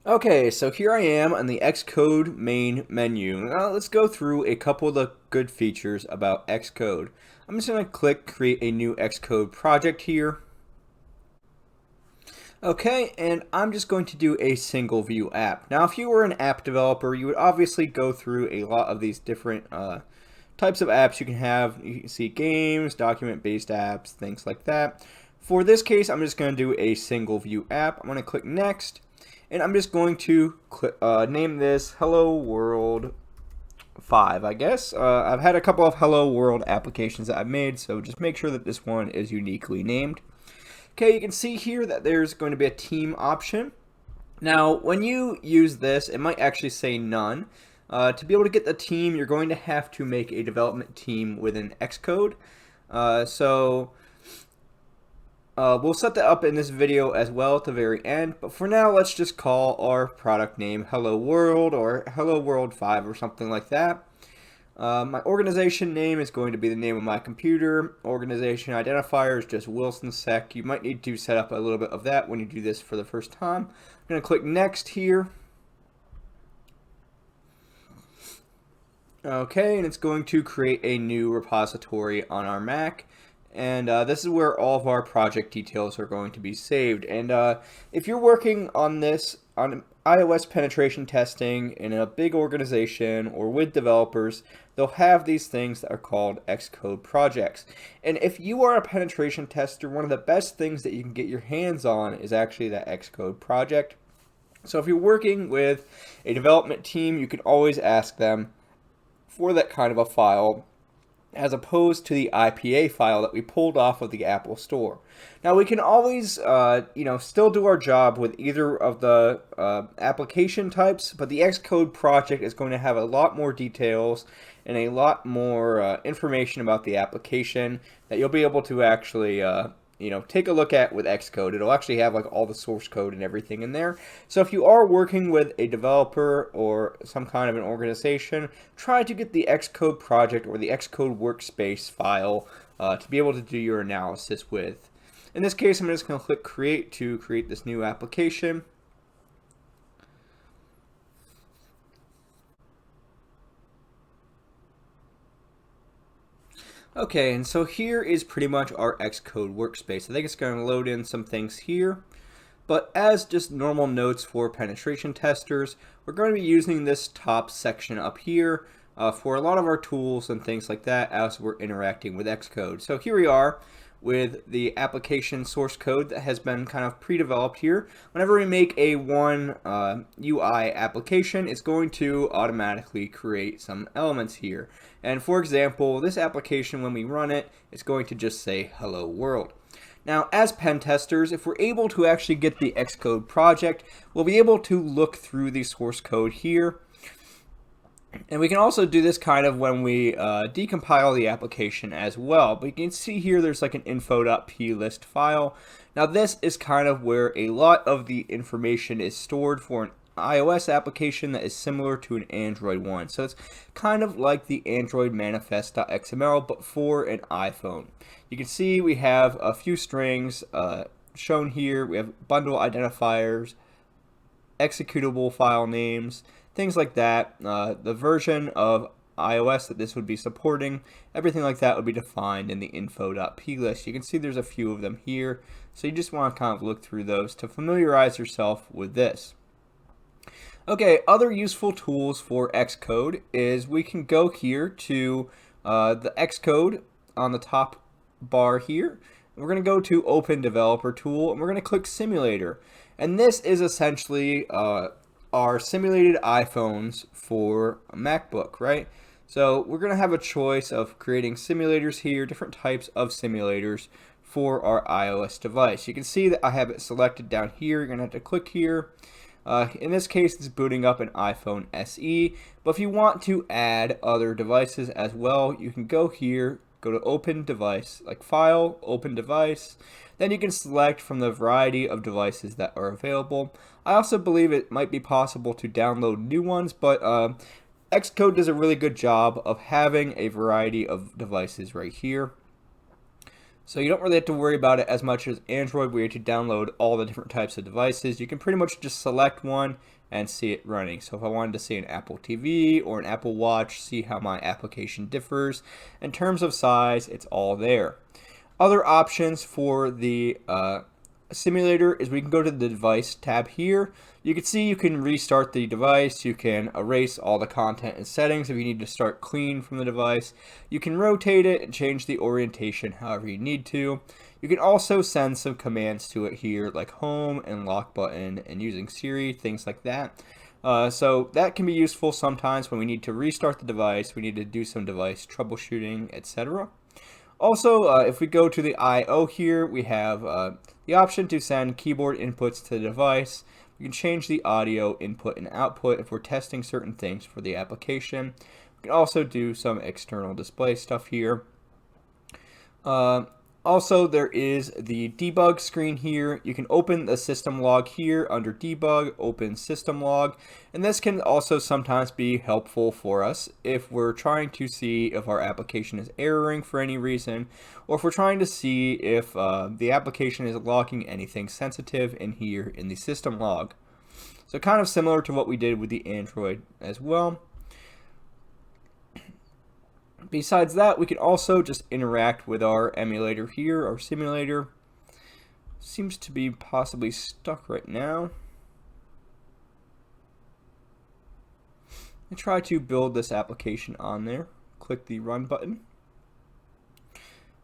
Okay, so here I am on the xCode main menu. Now let's go through a couple of the good features about xCode. I'm just going to click create a new xCode project here. Okay, and I'm just going to do a single view app. Now if you were an app developer, you would obviously go through a lot of these different types of apps you can have. You can see games, document-based apps, things like that. For this case, I'm just going to do a single view app. I'm going to click next. And I'm just going to name this Hello World 5, I guess. I've had a couple of Hello World applications that I've made, so just make sure that this one is uniquely named. Okay, you can see here that there's going to be a team option. Now, when you use this, it might actually say none. To be able to get the team, you're going to have to make a development team within xCode. We'll set that up in this video as well at the very end, but for now let's just call our product name Hello World or Hello World 5 or something like that. My organization name is going to be the name of my computer. Organization identifier is just WilsonSec. You might need to set up a little bit of that when you do this for the first time. I'm going to click next here. Okay, and it's going to create a new repository on our Mac. And this is where all of our project details are going to be saved. And if you're working on this, on iOS penetration testing in a big organization or with developers, they'll have these things that are called xCode projects. And if you are a penetration tester, one of the best things that you can get your hands on is actually that xCode project. So if you're working with a development team, you can always ask them for that kind of a file, as opposed to the IPA file that we pulled off of the Apple Store. Now we can always, still do our job with either of the application types, but the xCode project is going to have a lot more details and a lot more information about the application that you'll be able to actually take a look at with xCode. It'll actually have like all the source code and everything in there. So if you are working with a developer or some kind of an organization, try to get the xCode project or the xCode workspace file to be able to do your analysis with. In this case, I'm just going to click create to create this new application. Okay, and so here is pretty much our xCode workspace. I think it's going to load in some things here, but as just normal notes for penetration testers, we're going to be using this top section up here for a lot of our tools and things like that as we're interacting with xCode. So here we are with the application source code that has been kind of pre-developed here. Whenever we make a one UI application, it's going to automatically create some elements here. And for example, this application, when we run it, it's going to just say hello world. Now, as pen testers, if we're able to actually get the xCode project, we'll be able to look through the source code here. And we can also do this kind of when we decompile the application as well. But you can see here there's like an info.plist file. Now this is kind of where a lot of the information is stored for an iOS application that is similar to an Android one. So it's kind of like the Android manifest.xml but for an iPhone. You can see we have a few strings shown here. We have bundle identifiers, executable file names, things like that, the version of iOS that this would be supporting, everything like that would be defined in the info.plist. You can see there's a few of them here, so you just want to kind of look through those to familiarize yourself with this. Okay, other useful tools for xCode is we can go here to the xCode on the top bar here. We're going to go to Open Developer Tool, and we're going to click Simulator. And this is essentially our simulated iPhones for a MacBook, right? So we're going to have a choice of creating simulators here, different types of simulators for our iOS device. You can see that I have it selected down here. You're going to have to click here. In this case, it's booting up an iPhone SE, but if you want to add other devices as well, you can go here, go to Open Device, like File, Open Device. Then you can select from the variety of devices that are available. I also believe it might be possible to download new ones, but xCode does a really good job of having a variety of devices right here. So you don't really have to worry about it as much as Android, where you have to download all the different types of devices. You can pretty much just select one and see it running. So if I wanted to see an Apple TV or an Apple Watch, see how my application differs. In terms of size, it's all there. Other options for the simulator is we can go to the device tab here. You can see you can restart the device, you can erase all the content and settings if you need to start clean from the device. You can rotate it and change the orientation however you need to. You can also send some commands to it here, like home and lock button and using Siri, things like that. So that can be useful sometimes when we need to restart the device, we need to do some device troubleshooting, etc. Also, if we go to the I/O here, we have the option to send keyboard inputs to the device. We can change the audio input and output if we're testing certain things for the application. We can also do some external display stuff here. Also, there is the debug screen here. You can open the system log here under debug, open system log, and this can also sometimes be helpful for us if we're trying to see if our application is erroring for any reason, or if we're trying to see if the application is logging anything sensitive in here in the system log. So kind of similar to what we did with the Android as well. Besides that, we can also just interact with our emulator here, our simulator. Seems to be possibly stuck right now. I try to build this application on there. Click the run button.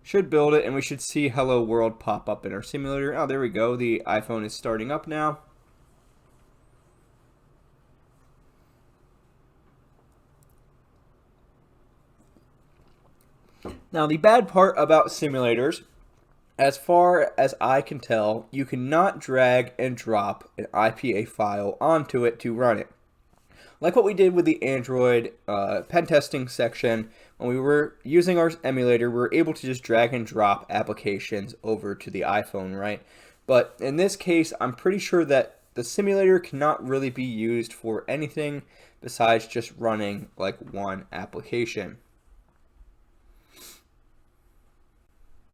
Should build it, and we should see hello world pop up in our simulator. Oh, there we go. The iPhone is starting up now. Now, the bad part about simulators, as far as I can tell, you cannot drag and drop an IPA file onto it to run it. Like what we did with the Android pen testing section, when we were using our emulator, we were able to just drag and drop applications over to the iPhone, right? But in this case, I'm pretty sure that the simulator cannot really be used for anything besides just running like one application.